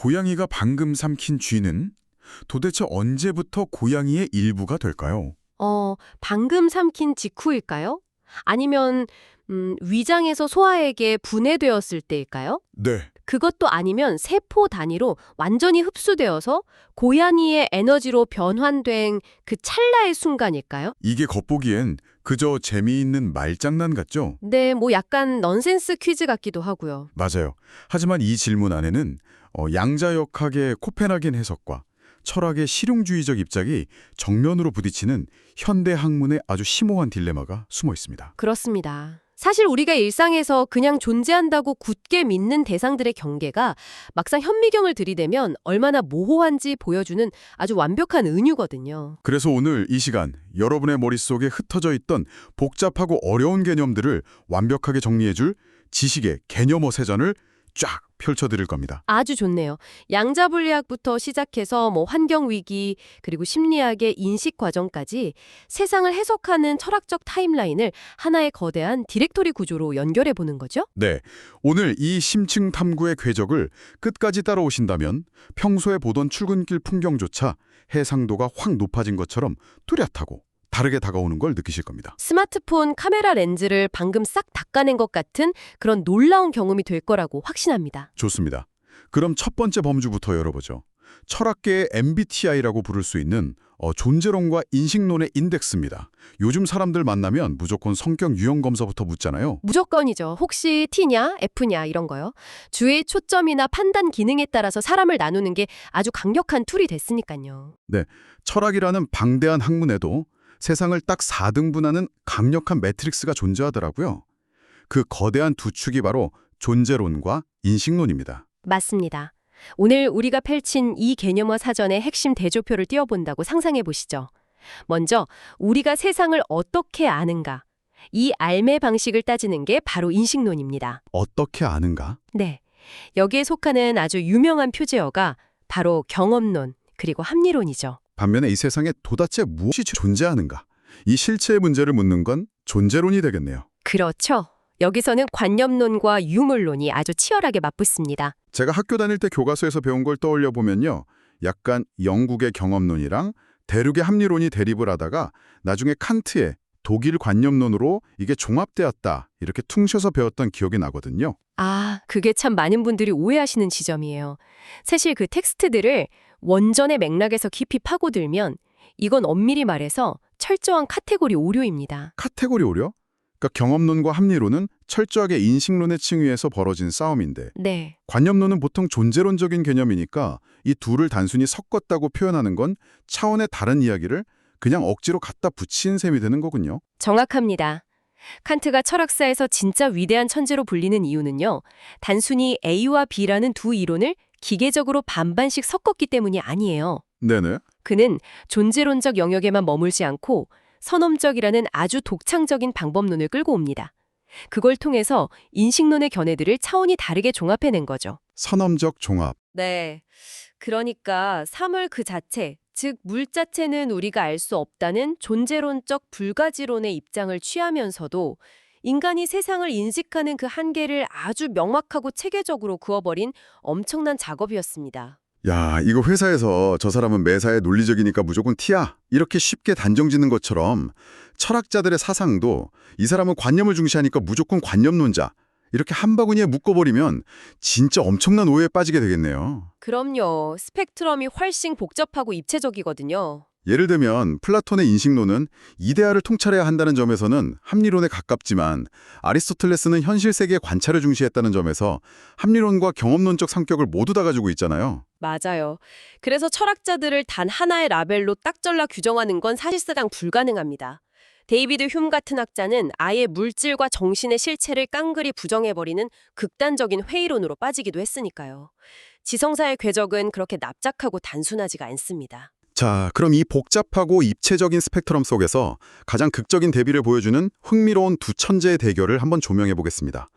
고양이가 방금 삼킨 쥐는 도대체 언제부터 고양이의 일부가 될까요? 방금 삼킨 직후일까요? 아니면 위장에서 소화에게 분해되었을 때일까요? 네. 그것도 아니면 세포 단위로 완전히 흡수되어서 고양이의 에너지로 변환된 그 찰나의 순간일까요? 이게 겉보기엔 그저 재미있는 말장난 같죠? 네, 뭐 약간 넌센스 퀴즈 같기도 하고요. 맞아요. 하지만 이 질문 안에는 양자역학의 코펜하겐 해석과 철학의 실용주의적 입장이 정면으로 부딪히는 현대 학문의 아주 심오한 딜레마가 숨어 있습니다. 그렇습니다. 사실 우리가 일상에서 그냥 존재한다고 굳게 믿는 대상들의 경계가 막상 현미경을 들이대면 얼마나 모호한지 보여주는 아주 완벽한 은유거든요. 그래서 오늘 이 시간 여러분의 머릿속에 흩어져 있던 복잡하고 어려운 개념들을 완벽하게 정리해줄 지식의 개념어 세전을 쫙 펼쳐드릴 겁니다. 아주 좋네요. 양자분리학부터 시작해서 환경위기 그리고 심리학의 인식 과정까지 세상을 해석하는 철학적 타임라인을 하나의 거대한 디렉토리 구조로 연결해 보는 거죠. 네, 오늘 이 심층 탐구의 궤적을 끝까지 따라오신다면 평소에 보던 출근길 풍경조차 해상도가 확 높아진 것처럼 뚜렷하고 다르게 다가오는 걸 느끼실 겁니다. 스마트폰 카메라 렌즈를 방금 싹 닦아낸 것 같은 그런 놀라운 경험이 될 거라고 확신합니다. 좋습니다. 그럼 첫 번째 범주부터 열어보죠. 철학계의 MBTI라고 부를 수 있는 존재론과 인식론의 인덱스입니다. 요즘 사람들 만나면 무조건 성격 유형 검사부터 묻잖아요. 무조건이죠. 혹시 T냐, F냐 이런 거요. 주의 초점이나 판단 기능에 따라서 사람을 나누는 게 아주 강력한 툴이 됐으니까요. 네, 철학이라는 방대한 학문에도 세상을 딱 4등분하는 강력한 매트릭스가 존재하더라고요. 그 거대한 두 축이 바로 존재론과 인식론입니다. 맞습니다. 오늘 우리가 펼친 이 개념어 사전의 핵심 대조표를 띄워본다고 상상해 보시죠. 먼저 우리가 세상을 어떻게 아는가? 이 알매 방식을 따지는 게 바로 인식론입니다. 어떻게 아는가? 네. 여기에 속하는 아주 유명한 표제어가 바로 경험론 그리고 합리론이죠. 반면에 이 세상에 도대체 무엇이 존재하는가? 이 실체의 문제를 묻는 건 존재론이 되겠네요. 그렇죠. 여기서는 관념론과 유물론이 아주 치열하게 맞붙습니다. 제가 학교 다닐 때 교과서에서 배운 걸 떠올려 보면요. 약간 영국의 경험론이랑 대륙의 합리론이 대립을 하다가 나중에 칸트의 독일 관념론으로 이게 종합되었다. 이렇게 퉁쳐서 배웠던 기억이 나거든요. 그게 참 많은 분들이 오해하시는 지점이에요. 사실 그 텍스트들을 원전의 맥락에서 깊이 파고들면 이건 엄밀히 말해서 철저한 카테고리 오류입니다. 카테고리 오류? 그러니까 경험론과 합리론은 철저하게 인식론의 층위에서 벌어진 싸움인데 네. 관념론은 보통 존재론적인 개념이니까 이 둘을 단순히 섞었다고 표현하는 건 차원의 다른 이야기를 그냥 억지로 갖다 붙인 셈이 되는 거군요. 정확합니다. 칸트가 철학사에서 진짜 위대한 천재로 불리는 이유는요. 단순히 A와 B라는 두 이론을 기계적으로 반반씩 섞었기 때문이 아니에요. 네네. 그는 존재론적 영역에만 머물지 않고 선험적이라는 아주 독창적인 방법론을 끌고 옵니다. 그걸 통해서 인식론의 견해들을 차원이 다르게 종합해낸 거죠. 선험적 종합. 네. 그러니까 사물 그 자체, 즉 물 자체는 우리가 알 수 없다는 존재론적 불가지론의 입장을 취하면서도 인간이 세상을 인식하는 그 한계를 아주 명확하고 체계적으로 그어버린 엄청난 작업이었습니다. 야, 이거 회사에서 저 사람은 매사에 논리적이니까 무조건 T야. 이렇게 쉽게 단정짓는 것처럼 철학자들의 사상도 이 사람은 관념을 중시하니까 무조건 관념론자. 이렇게 한 바구니에 묶어버리면 진짜 엄청난 오해에 빠지게 되겠네요. 그럼요. 스펙트럼이 훨씬 복잡하고 입체적이거든요. 예를 들면 플라톤의 인식론은 이데아를 통찰해야 한다는 점에서는 합리론에 가깝지만 아리스토텔레스는 현실 세계의 관찰을 중시했다는 점에서 합리론과 경험론적 성격을 모두 다 가지고 있잖아요. 맞아요. 그래서 철학자들을 단 하나의 라벨로 딱 잘라 규정하는 건 사실상 불가능합니다. 데이비드 흉 같은 학자는 아예 물질과 정신의 실체를 깡그리 부정해버리는 극단적인 회의론으로 빠지기도 했으니까요. 지성사의 궤적은 그렇게 납작하고 단순하지가 않습니다. 자, 그럼 이 복잡하고 입체적인 스펙트럼 속에서 가장 극적인 대비를 보여주는 흥미로운 두 천재의 대결을 한번 조명해 보겠습니다.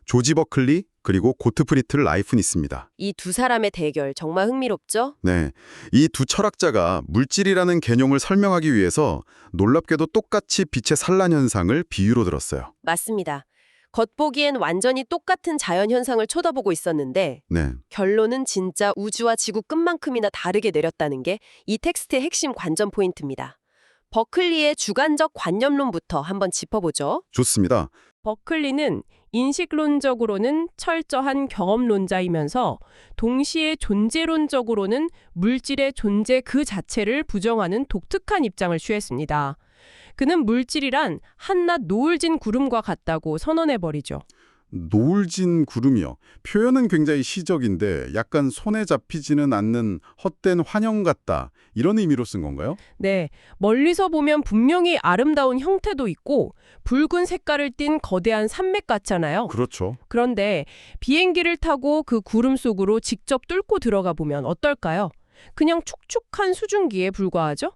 조지 버클리 그리고 고트프리트 라이프니스입니다. 이 두 사람의 대결 정말 흥미롭죠? 네, 이 두 철학자가 물질이라는 개념을 설명하기 위해서 놀랍게도 똑같이 빛의 산란 현상을 비유로 들었어요. 맞습니다. 겉보기엔 완전히 똑같은 자연현상을 쳐다보고 있었는데 네. 결론은 진짜 우주와 지구 끝만큼이나 다르게 내렸다는 게 이 텍스트의 핵심 관전 포인트입니다. 버클리의 주관적 관념론부터 한번 짚어보죠. 좋습니다. 버클리는 인식론적으로는 철저한 경험론자이면서 동시에 존재론적으로는 물질의 존재 그 자체를 부정하는 독특한 입장을 취했습니다. 그는 물질이란 한낱 노을진 구름과 같다고 선언해버리죠. 노을진 구름이요. 표현은 굉장히 시적인데 약간 손에 잡히지는 않는 헛된 환영 같다. 이런 의미로 쓴 건가요? 네, 멀리서 보면 분명히 아름다운 형태도 있고 붉은 색깔을 띤 거대한 산맥 같잖아요. 그렇죠. 그런데 비행기를 타고 그 구름 속으로 직접 뚫고 들어가 보면 어떨까요? 그냥 축축한 수증기에 불과하죠?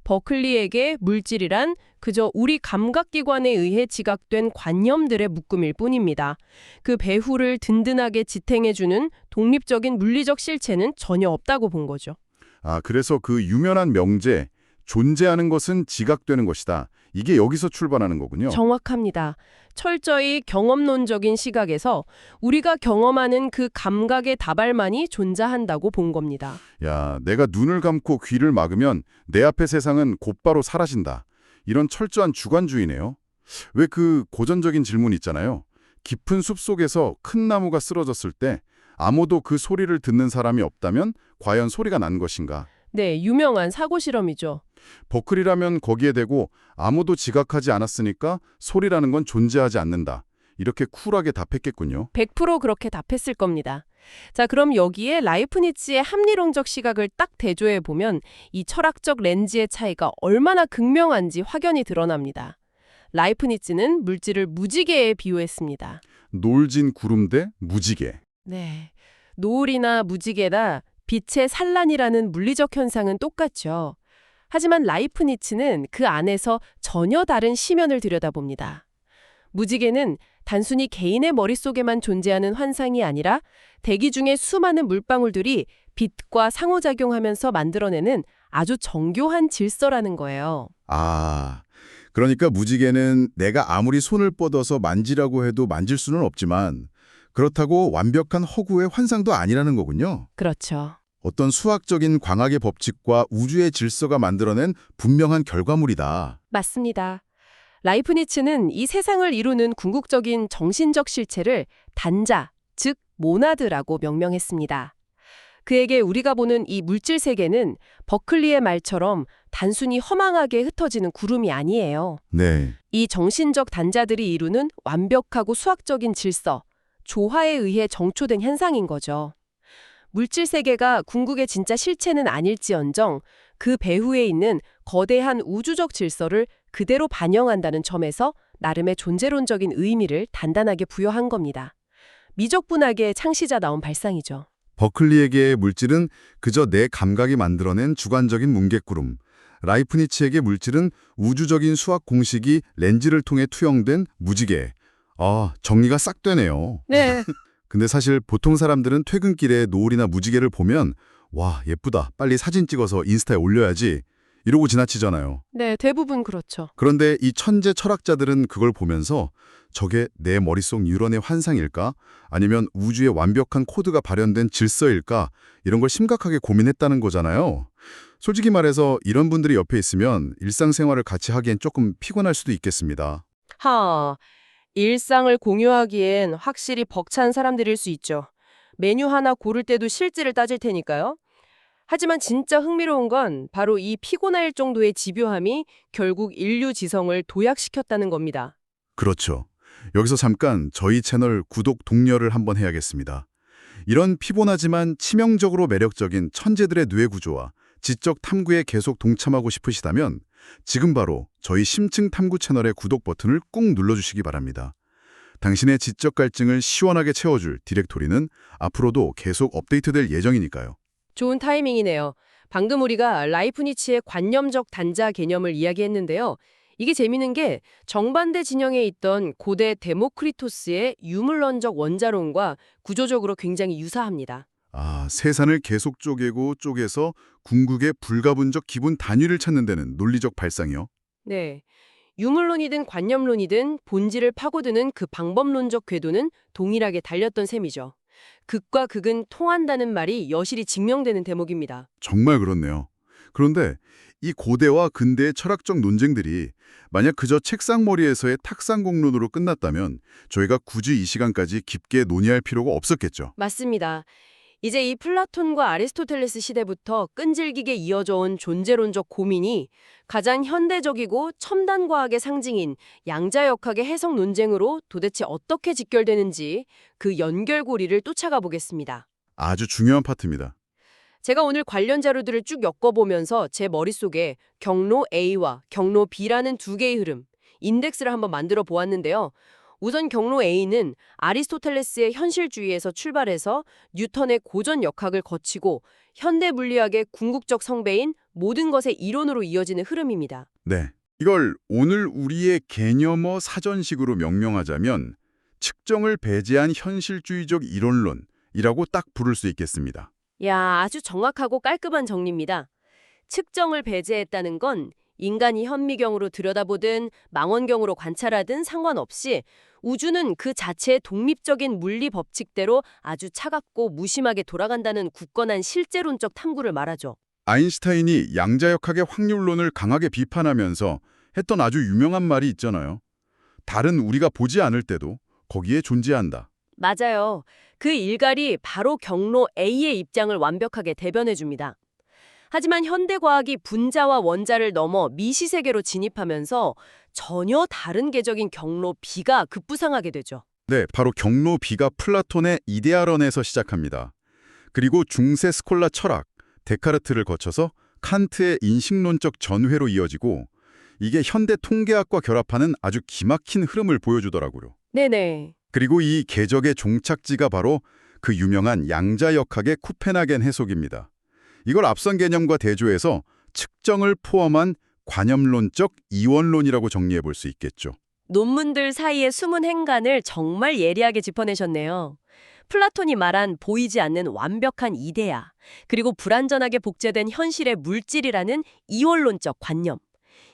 버클리에게 물질이란 그저 우리 감각기관에 의해 지각된 관념들의 묶음일 뿐입니다. 그 배후를 든든하게 지탱해주는 독립적인 물리적 실체는 전혀 없다고 본 거죠. 아, 그래서 그 유명한 명제, 존재하는 것은 지각되는 것이다. 이게 여기서 출발하는 거군요. 정확합니다. 철저히 경험론적인 시각에서 우리가 경험하는 그 감각의 다발만이 존재한다고 본 겁니다. 야, 내가 눈을 감고 귀를 막으면 내 앞의 세상은 곧바로 사라진다. 이런 철저한 주관주의네요. 왜 그 고전적인 질문 있잖아요. 깊은 숲속에서 큰 나무가 쓰러졌을 때 아무도 그 소리를 듣는 사람이 없다면 과연 소리가 난 것인가? 네, 유명한 사고 실험이죠. 버클이라면 거기에 대고 아무도 지각하지 않았으니까 소리라는 건 존재하지 않는다. 이렇게 쿨하게 답했겠군요. 100% 그렇게 답했을 겁니다. 자, 그럼 여기에 라이프니츠의 합리론적 시각을 딱 대조해 보면 이 철학적 렌즈의 차이가 얼마나 극명한지 확연히 드러납니다. 라이프니츠는 물질을 무지개에 비유했습니다. 노을진 구름 대 무지개. 네, 노을이나 무지개나 빛의 산란이라는 물리적 현상은 똑같죠. 하지만 라이프니츠는 그 안에서 전혀 다른 시면을 들여다봅니다. 무지개는 단순히 개인의 머릿속에만 존재하는 환상이 아니라 대기 중에 수많은 물방울들이 빛과 상호작용하면서 만들어내는 아주 정교한 질서라는 거예요. 아, 그러니까 무지개는 내가 아무리 손을 뻗어서 만지라고 해도 만질 수는 없지만 그렇다고 완벽한 허구의 환상도 아니라는 거군요. 그렇죠. 어떤 수학적인 광학의 법칙과 우주의 질서가 만들어낸 분명한 결과물이다. 맞습니다. 라이프니츠는 이 세상을 이루는 궁극적인 정신적 실체를 단자, 즉 모나드라고 명명했습니다. 그에게 우리가 보는 이 물질 세계는 버클리의 말처럼 단순히 허망하게 흩어지는 구름이 아니에요. 네. 이 정신적 단자들이 이루는 완벽하고 수학적인 질서, 조화에 의해 정초된 현상인 거죠. 물질 세계가 궁극의 진짜 실체는 아닐지언정 그 배후에 있는 거대한 우주적 질서를 그대로 반영한다는 점에서 나름의 존재론적인 의미를 단단하게 부여한 겁니다. 미적분학의 창시자다운 발상이죠. 버클리에게의 물질은 그저 내 감각이 만들어낸 주관적인 뭉게구름. 라이프니츠에게 물질은 우주적인 수학 공식이 렌즈를 통해 투영된 무지개. 아, 정리가 싹 되네요. 네. 근데 사실 보통 사람들은 퇴근길에 노을이나 무지개를 보면 와, 예쁘다. 빨리 사진 찍어서 인스타에 올려야지. 이러고 지나치잖아요. 네, 대부분 그렇죠. 그런데 이 천재 철학자들은 그걸 보면서 저게 내 머릿속 뉴런의 환상일까? 아니면 우주의 완벽한 코드가 발현된 질서일까? 이런 걸 심각하게 고민했다는 거잖아요. 솔직히 말해서 이런 분들이 옆에 있으면 일상생활을 같이 하기엔 조금 피곤할 수도 있겠습니다. 일상을 공유하기엔 확실히 벅찬 사람들일 수 있죠. 메뉴 하나 고를 때도 실질을 따질 테니까요. 하지만 진짜 흥미로운 건 바로 이 피곤할 정도의 집요함이 결국 인류 지성을 도약시켰다는 겁니다. 그렇죠. 여기서 잠깐 저희 채널 구독 독려를 한번 해야겠습니다. 이런 피곤하지만 치명적으로 매력적인 천재들의 뇌 구조와 지적 탐구에 계속 동참하고 싶으시다면 지금 바로 저희 심층 탐구 채널의 구독 버튼을 꾹 눌러주시기 바랍니다. 당신의 지적 갈증을 시원하게 채워줄 디렉토리는 앞으로도 계속 업데이트될 예정이니까요. 좋은 타이밍이네요. 방금 우리가 라이프니츠의 관념적 단자 개념을 이야기했는데요. 이게 재미있는 게 정반대 진영에 있던 고대 데모크리토스의 유물론적 원자론과 구조적으로 굉장히 유사합니다. 아, 세산을 계속 쪼개고 쪼개서 궁극의 불가분적 기본 단위를 찾는 데는 논리적 발상이요. 네. 유물론이든 관념론이든 본질을 파고드는 그 방법론적 궤도는 동일하게 달렸던 셈이죠. 극과 극은 통한다는 말이 여실히 증명되는 대목입니다. 정말 그렇네요. 그런데 이 고대와 근대의 철학적 논쟁들이 만약 그저 책상머리에서의 탁상공론으로 끝났다면 저희가 굳이 이 시간까지 깊게 논의할 필요가 없었겠죠. 맞습니다. 이제 이 플라톤과 아리스토텔레스 시대부터 끈질기게 이어져 온 존재론적 고민이 가장 현대적이고 첨단 과학의 상징인 양자역학의 해석 논쟁으로 도대체 어떻게 직결되는지 그 연결고리를 쫓아가 보겠습니다. 아주 중요한 파트입니다. 제가 오늘 관련 자료들을 쭉 엮어보면서 제 머릿속에 경로 A와 경로 B라는 두 개의 흐름, 인덱스를 한번 만들어 보았는데요. 우선 경로 A는 아리스토텔레스의 현실주의에서 출발해서 뉴턴의 고전 역학을 거치고 현대 물리학의 궁극적 성배인 모든 것의 이론으로 이어지는 흐름입니다. 네. 이걸 오늘 우리의 개념어 사전식으로 명명하자면 측정을 배제한 현실주의적 이론론이라고 딱 부를 수 있겠습니다. 야, 아주 정확하고 깔끔한 정리입니다. 측정을 배제했다는 건 인간이 현미경으로 들여다보든 망원경으로 관찰하든 상관없이 우주는 그 자체의 독립적인 물리 법칙대로 아주 차갑고 무심하게 돌아간다는 굳건한 실제론적 탐구를 말하죠. 아인슈타인이 양자역학의 확률론을 강하게 비판하면서 했던 아주 유명한 말이 있잖아요. 다른 우리가 보지 않을 때도 거기에 존재한다. 맞아요. 그 일갈이 바로 경로 A의 입장을 완벽하게 대변해줍니다. 하지만 현대과학이 분자와 원자를 넘어 미시세계로 진입하면서 전혀 다른 계적인 경로 B가 급부상하게 되죠. 네, 바로 경로 B가 플라톤의 이데아론에서 시작합니다. 그리고 중세 스콜라 철학, 데카르트를 거쳐서 칸트의 인식론적 전회로 이어지고 이게 현대 통계학과 결합하는 아주 기막힌 흐름을 보여주더라고요. 네네. 그리고 이 계적의 종착지가 바로 그 유명한 양자역학의 쿠펜하겐 해석입니다. 이걸 앞선 개념과 대조해서 측정을 포함한 관념론적 이원론이라고 정리해 볼 수 있겠죠. 논문들 사이의 숨은 행간을 정말 예리하게 짚어내셨네요. 플라톤이 말한 보이지 않는 완벽한 이데아, 그리고 불완전하게 복제된 현실의 물질이라는 이원론적 관념.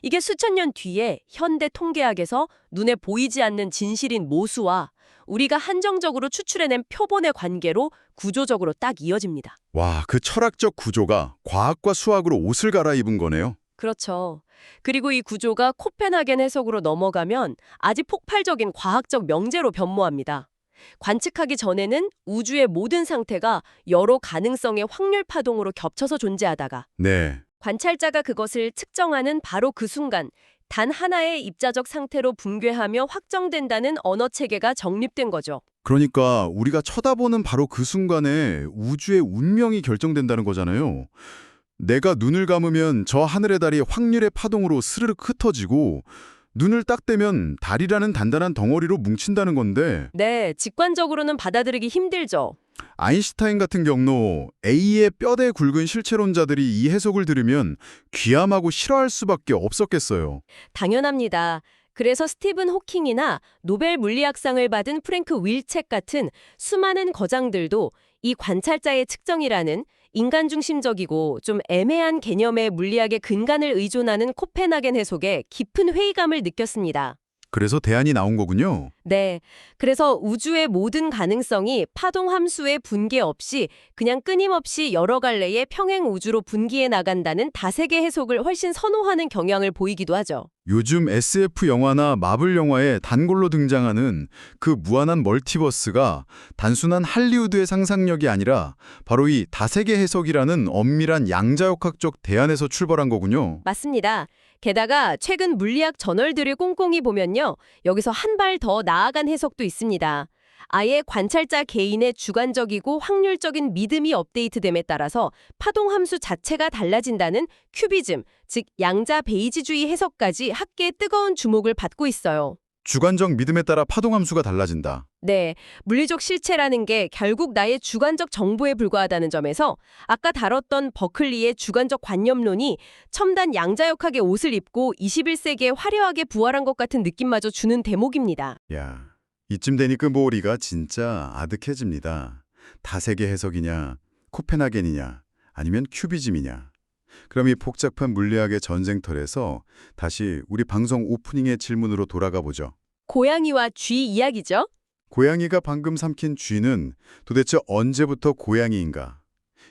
이게 수천 년 뒤에 현대 통계학에서 눈에 보이지 않는 진실인 모수와 우리가 한정적으로 추출해낸 표본의 관계로 구조적으로 딱 이어집니다. 와, 그 철학적 구조가 과학과 수학으로 옷을 갈아입은 거네요. 그렇죠. 그리고 이 구조가 코펜하겐 해석으로 넘어가면 아주 폭발적인 과학적 명제로 변모합니다. 관측하기 전에는 우주의 모든 상태가 여러 가능성의 확률 파동으로 겹쳐서 존재하다가 네. 관찰자가 그것을 측정하는 바로 그 순간 단 하나의 입자적 상태로 붕괴하며 확정된다는 언어 체계가 정립된 거죠. 그러니까 우리가 쳐다보는 바로 그 순간에 우주의 운명이 결정된다는 거잖아요. 내가 눈을 감으면 저 하늘의 달이 확률의 파동으로 스르륵 흩어지고 눈을 딱 떼면 달이라는 단단한 덩어리로 뭉친다는 건데 네, 직관적으로는 받아들이기 힘들죠. 아인슈타인 같은 경로 A의 뼈대 굵은 실체론자들이 이 해석을 들으면 귀함하고 싫어할 수밖에 없었겠어요. 당연합니다. 그래서 스티븐 호킹이나 노벨 물리학상을 받은 프랭크 윌책 같은 수많은 거장들도 이 관찰자의 측정이라는 인간 중심적이고 좀 애매한 개념의 물리학의 근간을 의존하는 코펜하겐 해석에 깊은 회의감을 느꼈습니다. 그래서 대안이 나온 거군요. 네, 그래서 우주의 모든 가능성이 파동 함수의 분계 없이 그냥 끊임없이 여러 갈래의 평행 우주로 분기해 나간다는 다세계 해석을 훨씬 선호하는 경향을 보이기도 하죠. 요즘 SF 영화나 마블 영화에 단골로 등장하는 그 무한한 멀티버스가 단순한 할리우드의 상상력이 아니라 바로 이 다세계 해석이라는 엄밀한 양자역학적 대안에서 출발한 거군요. 맞습니다. 게다가 최근 물리학 저널들을 꼼꼼히 보면요. 여기서 한 발 더 나아간 해석도 있습니다. 아예 관찰자 개인의 주관적이고 확률적인 믿음이 업데이트됨에 따라서 파동 함수 자체가 달라진다는 큐비즘, 즉 양자 베이지주의 해석까지 학계의 뜨거운 주목을 받고 있어요. 주관적 믿음에 따라 파동함수가 달라진다. 네, 물리적 실체라는 게 결국 나의 주관적 정보에 불과하다는 점에서 아까 다뤘던 버클리의 주관적 관념론이 첨단 양자역학의 옷을 입고 21세기에 화려하게 부활한 것 같은 느낌마저 주는 대목입니다. 야, 이쯤 되니까 머리가 진짜 아득해집니다. 다세계 해석이냐, 코펜하겐이냐, 아니면 큐비즘이냐. 그럼 이 복잡한 물리학의 전쟁터에서 다시 우리 방송 오프닝의 질문으로 돌아가 보죠. 고양이와 쥐 이야기죠? 고양이가 방금 삼킨 쥐는 도대체 언제부터 고양이인가?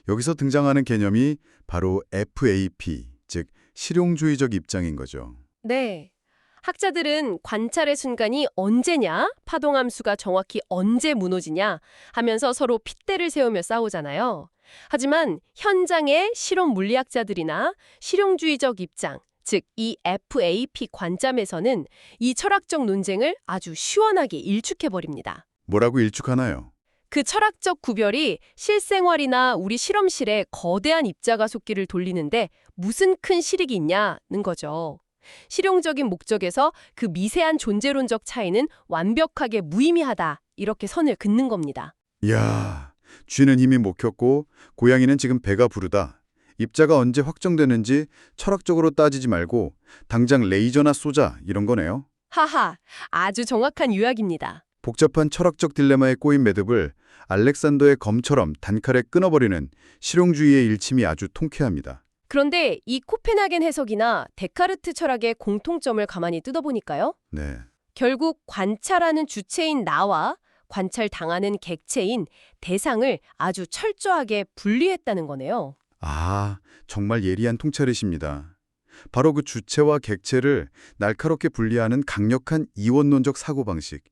여기서 등장하는 개념이 바로 FAP, 즉 실용주의적 입장인 거죠. 네. 학자들은 관찰의 순간이 언제냐, 파동함수가 정확히 언제 무너지냐 하면서 서로 핏대를 세우며 싸우잖아요. 하지만 현장의 실험 물리학자들이나 실용주의적 입장, 즉 이 FAP 관점에서는 이 철학적 논쟁을 아주 시원하게 일축해버립니다. 뭐라고 일축하나요? 그 철학적 구별이 실생활이나 우리 실험실에 거대한 입자가속기를 돌리는데 무슨 큰 실익이 있냐는 거죠. 실용적인 목적에서 그 미세한 존재론적 차이는 완벽하게 무의미하다, 이렇게 선을 긋는 겁니다. 이야, 쥐는 이미 먹혔고 고양이는 지금 배가 부르다. 입자가 언제 확정되는지 철학적으로 따지지 말고 당장 레이저나 쏘자 이런 거네요. 하하, 아주 정확한 요약입니다. 복잡한 철학적 딜레마에 꼬인 매듭을 알렉산더의 검처럼 단칼에 끊어버리는 실용주의의 일침이 아주 통쾌합니다. 그런데 이 코펜하겐 해석이나 데카르트 철학의 공통점을 가만히 뜯어보니까요. 네. 결국 관찰하는 주체인 나와 관찰당하는 객체인 대상을 아주 철저하게 분리했다는 거네요. 아, 정말 예리한 통찰이십니다. 바로 그 주체와 객체를 날카롭게 분리하는 강력한 이원론적 사고방식.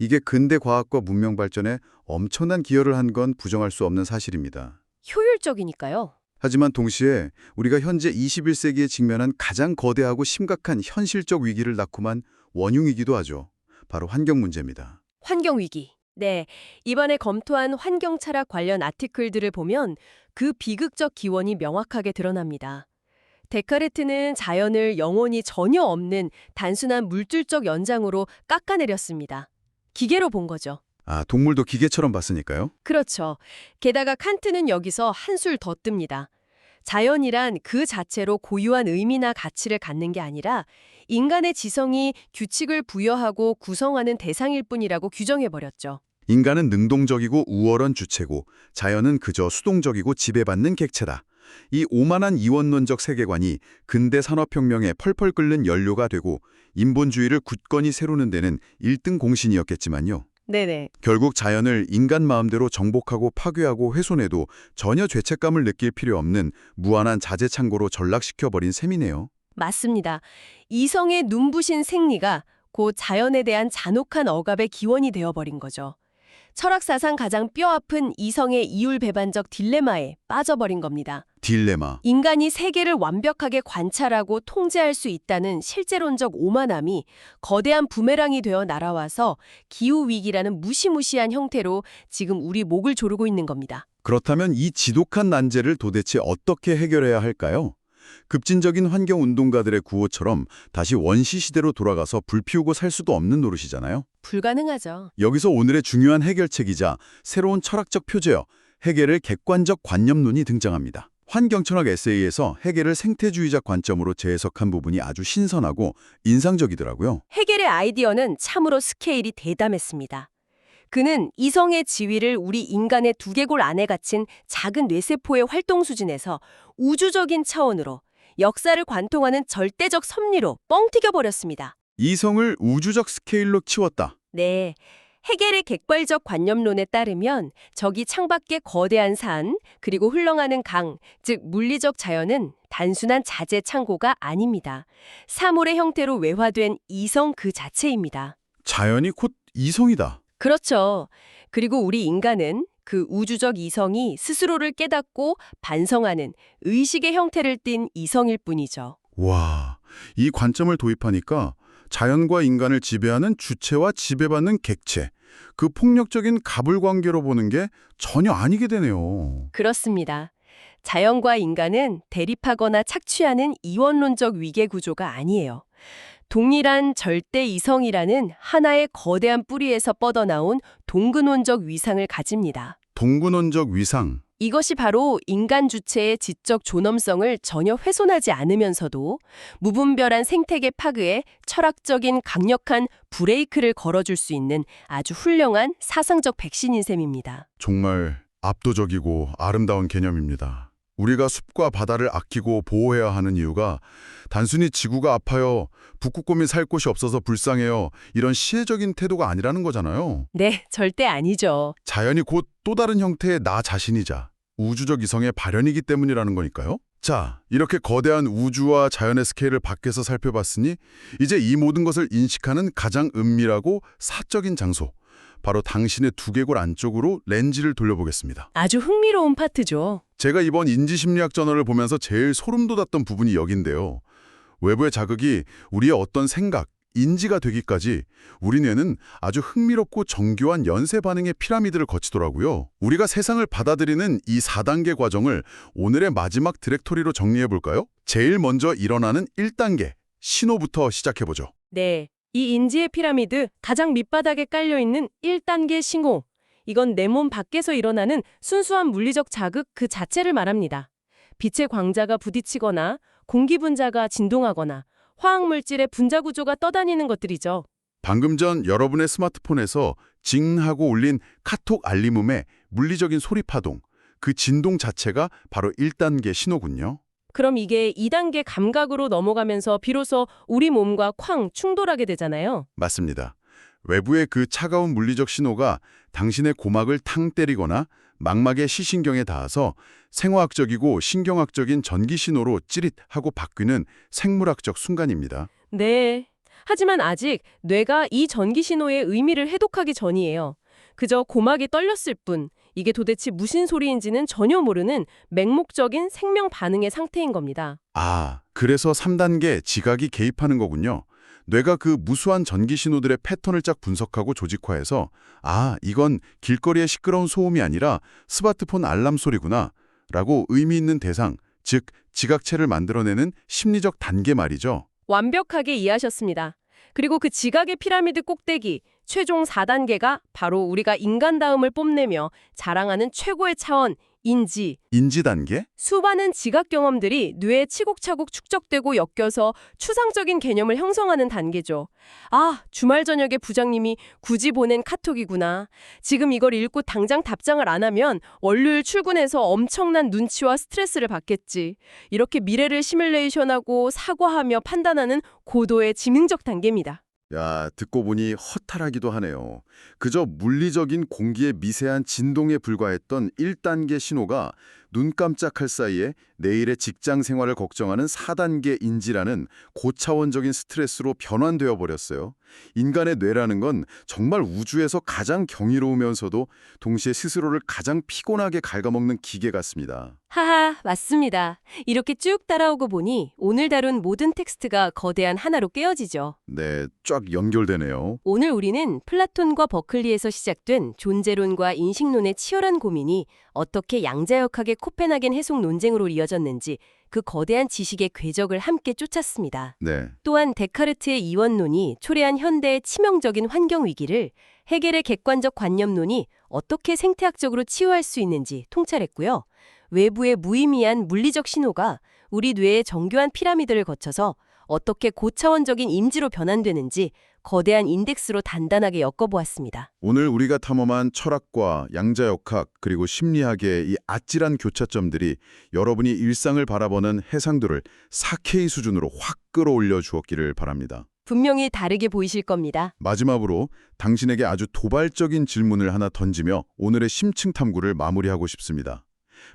이게 근대 과학과 문명 발전에 엄청난 기여를 한 건 부정할 수 없는 사실입니다. 효율적이니까요. 하지만 동시에 우리가 현재 21세기에 직면한 가장 거대하고 심각한 현실적 위기를 낳고만 원흉이기도 하죠. 바로 환경 문제입니다. 환경위기. 네, 이번에 검토한 환경철학 관련 아티클들을 보면 그 비극적 기원이 명확하게 드러납니다. 데카르트는 자연을 영혼이 전혀 없는 단순한 물질적 연장으로 깎아내렸습니다. 기계로 본 거죠. 아, 동물도 기계처럼 봤으니까요? 그렇죠. 게다가 칸트는 여기서 한술 더 뜹니다. 자연이란 그 자체로 고유한 의미나 가치를 갖는 게 아니라 인간의 지성이 규칙을 부여하고 구성하는 대상일 뿐이라고 규정해버렸죠. 인간은 능동적이고 우월한 주체고 자연은 그저 수동적이고 지배받는 객체다. 이 오만한 이원론적 세계관이 근대 산업혁명에 펄펄 끓는 연료가 되고 인본주의를 굳건히 세우는 데는 1등 공신이었겠지만요. 네네. 결국 자연을 인간 마음대로 정복하고 파괴하고 훼손해도 전혀 죄책감을 느낄 필요 없는 무한한 자재창고로 전락시켜버린 셈이네요. 맞습니다. 이성의 눈부신 생리가 곧 자연에 대한 잔혹한 억압의 기원이 되어버린 거죠. 철학사상 가장 뼈아픈 이성의 이율배반적 딜레마에 빠져버린 겁니다. 딜레마. 인간이 세계를 완벽하게 관찰하고 통제할 수 있다는 실제론적 오만함이 거대한 부메랑이 되어 날아와서 기후위기라는 무시무시한 형태로 지금 우리 목을 조르고 있는 겁니다. 그렇다면 이 지독한 난제를 도대체 어떻게 해결해야 할까요? 급진적인 환경운동가들의 구호처럼 다시 원시시대로 돌아가서 불 피우고 살 수도 없는 노릇이잖아요. 불가능하죠. 여기서 오늘의 중요한 해결책이자 새로운 철학적 표제어, 헤겔의 객관적 관념론이 등장합니다. 환경철학 에세이에서 헤겔을 생태주의적 관점으로 재해석한 부분이 아주 신선하고 인상적이더라고요. 헤겔의 아이디어는 참으로 스케일이 대담했습니다. 그는 이성의 지위를 우리 인간의 두개골 안에 갇힌 작은 뇌세포의 활동 수준에서 우주적인 차원으로 역사를 관통하는 절대적 섭리로 뻥튀겨버렸습니다. 이성을 우주적 스케일로 치웠다. 네, 헤겔의 객관적 관념론에 따르면 저기 창밖의 거대한 산, 그리고 흘러가는 강, 즉 물리적 자연은 단순한 자재 창고가 아닙니다. 사물의 형태로 외화된 이성 그 자체입니다. 자연이 곧 이성이다. 그렇죠. 그리고 우리 인간은 그 우주적 이성이 스스로를 깨닫고 반성하는 의식의 형태를 띤 이성일 뿐이죠. 와, 이 관점을 도입하니까 자연과 인간을 지배하는 주체와 지배받는 객체, 그 폭력적인 가불관계로 보는 게 전혀 아니게 되네요. 그렇습니다. 자연과 인간은 대립하거나 착취하는 이원론적 위계 구조가 아니에요. 동일한 절대 이성이라는 하나의 거대한 뿌리에서 뻗어나온 동근원적 위상을 가집니다. 동근원적 위상. 이것이 바로 인간 주체의 지적 존엄성을 전혀 훼손하지 않으면서도 무분별한 생태계 파괴에 철학적인 강력한 브레이크를 걸어줄 수 있는 아주 훌륭한 사상적 백신인 셈입니다. 정말 압도적이고 아름다운 개념입니다. 우리가 숲과 바다를 아끼고 보호해야 하는 이유가 단순히 지구가 아파요, 북극곰이 살 곳이 없어서 불쌍해요, 이런 시혜적인 태도가 아니라는 거잖아요. 네, 절대 아니죠. 자연이 곧 또 다른 형태의 나 자신이자 우주적 이성의 발현이기 때문이라는 거니까요. 자, 이렇게 거대한 우주와 자연의 스케일을 밖에서 살펴봤으니 이제 이 모든 것을 인식하는 가장 은밀하고 사적인 장소, 바로 당신의 두개골 안쪽으로 렌즈를 돌려보겠습니다. 아주 흥미로운 파트죠. 제가 이번 인지심리학 저널을 보면서 제일 소름 돋았던 부분이 여긴데요. 외부의 자극이 우리의 어떤 생각, 인지가 되기까지 우리 뇌는 아주 흥미롭고 정교한 연쇄 반응의 피라미드를 거치더라고요. 우리가 세상을 받아들이는 이 4단계 과정을 오늘의 마지막 디렉토리로 정리해볼까요? 제일 먼저 일어나는 1단계, 신호부터 시작해보죠. 네, 이 인지의 피라미드 가장 밑바닥에 깔려있는 1단계 신호. 이건 내 몸 밖에서 일어나는 순수한 물리적 자극 그 자체를 말합니다. 빛의 광자가 부딪히거나 공기 분자가 진동하거나 화학물질의 분자 구조가 떠다니는 것들이죠. 방금 전 여러분의 스마트폰에서 징 하고 울린 카톡 알림음의 물리적인 소리 파동, 그 진동 자체가 바로 1단계 신호군요. 그럼 이게 2단계 감각으로 넘어가면서 비로소 우리 몸과 쾅 충돌하게 되잖아요. 맞습니다. 외부의 그 차가운 물리적 신호가 당신의 고막을 탕 때리거나 망막의 시신경에 닿아서 생화학적이고 신경학적인 전기 신호로 찌릿하고 바뀌는 생물학적 순간입니다. 네. 하지만 아직 뇌가 이 전기 신호의 의미를 해독하기 전이에요. 그저 고막이 떨렸을 뿐, 이게 도대체 무슨 소리인지는 전혀 모르는 맹목적인 생명 반응의 상태인 겁니다. 아, 그래서 3단계 지각이 개입하는 거군요. 뇌가 그 무수한 전기 신호들의 패턴을 쫙 분석하고 조직화해서 이건 길거리의 시끄러운 소음이 아니라 스마트폰 알람 소리구나 라고 의미 있는 대상, 즉 지각체를 만들어내는 심리적 단계 말이죠. 완벽하게 이해하셨습니다. 그리고 그 지각의 피라미드 꼭대기, 최종 4단계가 바로 우리가 인간다움을 뽐내며 자랑하는 최고의 차원, 인지 단계? 수많은 지각 경험들이 뇌에 치곡차곡 축적되고 엮여서 추상적인 개념을 형성하는 단계죠. 아, 주말 저녁에 부장님이 굳이 보낸 카톡이구나. 지금 이걸 읽고 당장 답장을 안 하면 월요일 출근해서 엄청난 눈치와 스트레스를 받겠지. 이렇게 미래를 시뮬레이션하고 사과하며 판단하는 고도의 지능적 단계입니다. 야, 듣고 보니 허탈하기도 하네요. 그저 물리적인 공기의 미세한 진동에 불과했던 1단계 신호가 눈 깜짝할 사이에 내일의 직장 생활을 걱정하는 4단계 인지라는 고차원적인 스트레스로 변환되어 버렸어요. 인간의 뇌라는 건 정말 우주에서 가장 경이로우면서도 동시에 스스로를 가장 피곤하게 갉아먹는 기계 같습니다. 하하, 맞습니다. 이렇게 쭉 따라오고 보니 오늘 다룬 모든 텍스트가 거대한 하나로 깨어지죠. 네, 쫙 연결되네요. 오늘 우리는 플라톤과 버클리에서 시작된 존재론과 인식론의 치열한 고민이 어떻게 양자역학의 코펜하겐 해석 논쟁으로 이어졌는지 그 거대한 지식의 궤적을 함께 쫓았습니다. 네. 또한 데카르트의 이원론이 초래한 현대의 치명적인 환경 위기를 헤겔의 객관적 관념론이 어떻게 생태학적으로 치유할 수 있는지 통찰했고요. 외부의 무의미한 물리적 신호가 우리 뇌의 정교한 피라미드를 거쳐서 어떻게 고차원적인 인지로 변환되는지 거대한 인덱스로 단단하게 엮어보았습니다. 오늘 우리가 탐험한 철학과 양자역학 그리고 심리학의 이 아찔한 교차점들이 여러분이 일상을 바라보는 해상도를 4K 수준으로 확 끌어올려 주었기를 바랍니다. 분명히 다르게 보이실 겁니다. 마지막으로 당신에게 아주 도발적인 질문을 하나 던지며 오늘의 심층 탐구를 마무리하고 싶습니다.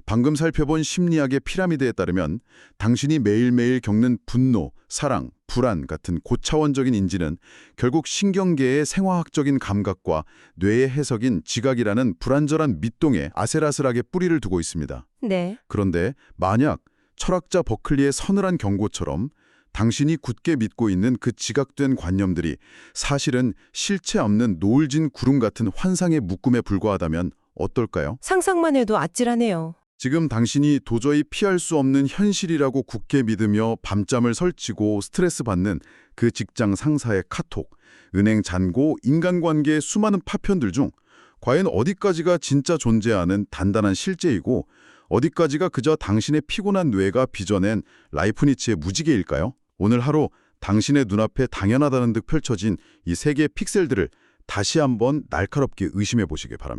방금 살펴본 심리학의 피라미드에 따르면 당신이 매일매일 겪는 분노, 사랑, 불안 같은 고차원적인 인지는 결국 신경계의 생화학적인 감각과 뇌의 해석인 지각이라는 불완전한 밑동에 아슬아슬하게 뿌리를 두고 있습니다. 네. 그런데 만약 철학자 버클리의 서늘한 경고처럼 당신이 굳게 믿고 있는 그 지각된 관념들이 사실은 실체 없는 노을진 구름 같은 환상의 묶음에 불과하다면 어떨까요? 상상만 해도 아찔하네요. 지금 당신이 도저히 피할 수 없는 현실이라고 굳게 믿으며 밤잠을 설치고 스트레스 받는 그 직장 상사의 카톡, 은행 잔고, 인간관계의 수많은 파편들 중 과연 어디까지가 진짜 존재하는 단단한 실제이고 어디까지가 그저 당신의 피곤한 뇌가 빚어낸 라이프니츠의 무지개일까요? 오늘 하루 당신의 눈앞에 당연하다는 듯 펼쳐진 이 세 개의 픽셀들을 다시 한번 날카롭게 의심해 보시기 바랍니다.